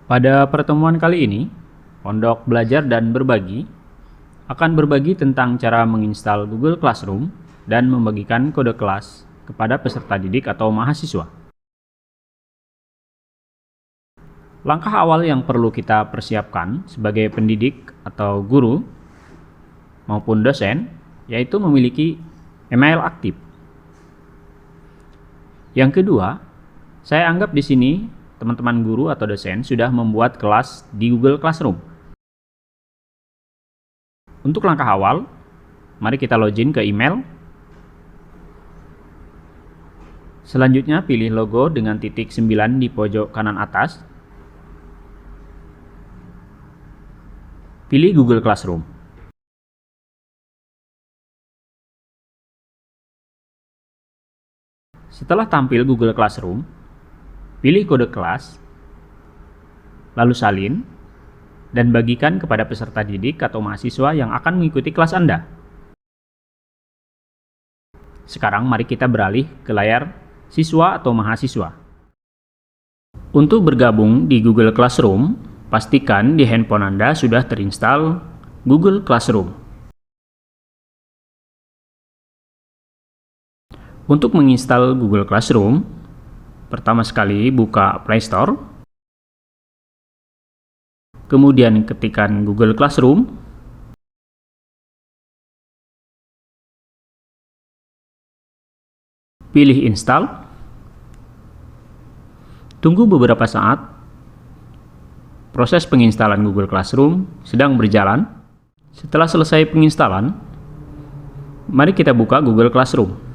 Pada pertemuan kali ini, Pondok Belajar dan Berbagi akan berbagi tentang cara menginstal Google Classroom dan membagikan kode kelas kepada peserta didik atau mahasiswa. Langkah awal yang perlu kita persiapkan sebagai pendidik atau guru maupun dosen yaitu memiliki email aktif. Yang kedua, saya anggap di sini teman-teman guru atau dosen sudah membuat kelas di Google Classroom. Untuk langkah awal, mari kita login ke email. Selanjutnya pilih logo dengan titik 9 di pojok kanan atas. Pilih Google Classroom. Setelah tampil Google Classroom, pilih kode kelas, lalu salin, dan bagikan kepada peserta didik atau mahasiswa yang akan mengikuti kelas Anda. Sekarang mari kita beralih ke layar siswa atau mahasiswa. Untuk bergabung di Google Classroom, pastikan di handphone Anda sudah terinstall Google Classroom. Untuk menginstal Google Classroom, pertama sekali buka Play Store, kemudian ketikkan Google Classroom, pilih install, tunggu beberapa saat, proses penginstalan Google Classroom sedang berjalan. Setelah selesai penginstalan, mari kita buka Google Classroom.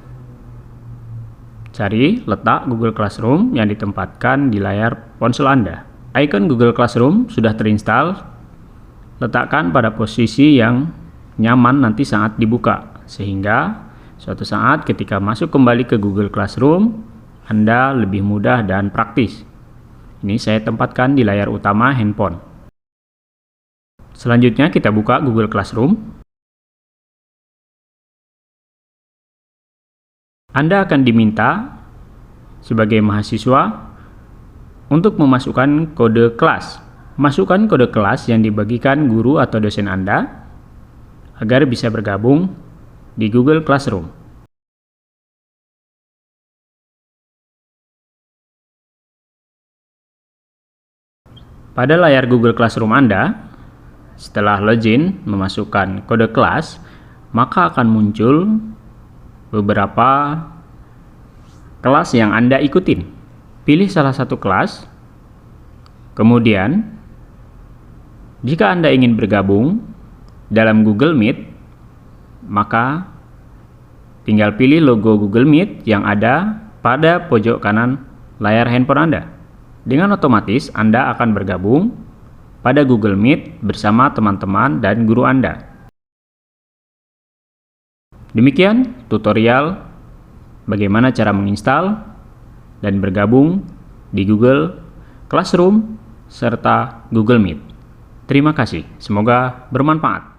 Cari letak Google Classroom yang ditempatkan di layar ponsel Anda. Icon Google Classroom sudah terinstall. Letakkan pada posisi yang nyaman nanti saat dibuka, sehingga suatu saat ketika masuk kembali ke Google Classroom, Anda lebih mudah dan praktis. Ini saya tempatkan di layar utama handphone. Selanjutnya kita buka Google Classroom. Anda akan diminta sebagai mahasiswa untuk memasukkan kode kelas. Masukkan kode kelas yang dibagikan guru atau dosen Anda agar bisa bergabung di Google Classroom. Pada layar Google Classroom Anda, setelah login memasukkan kode kelas, maka akan muncul beberapa kelas yang Anda ikutin. Pilih salah satu kelas, kemudian jika Anda ingin bergabung dalam Google Meet, maka tinggal pilih logo Google Meet yang ada pada pojok kanan layar handphone Anda. Dengan otomatis Anda akan bergabung pada Google Meet bersama teman-teman dan guru Anda. Demikian tutorial bagaimana cara menginstal dan bergabung di Google Classroom serta Google Meet. Terima kasih, semoga bermanfaat.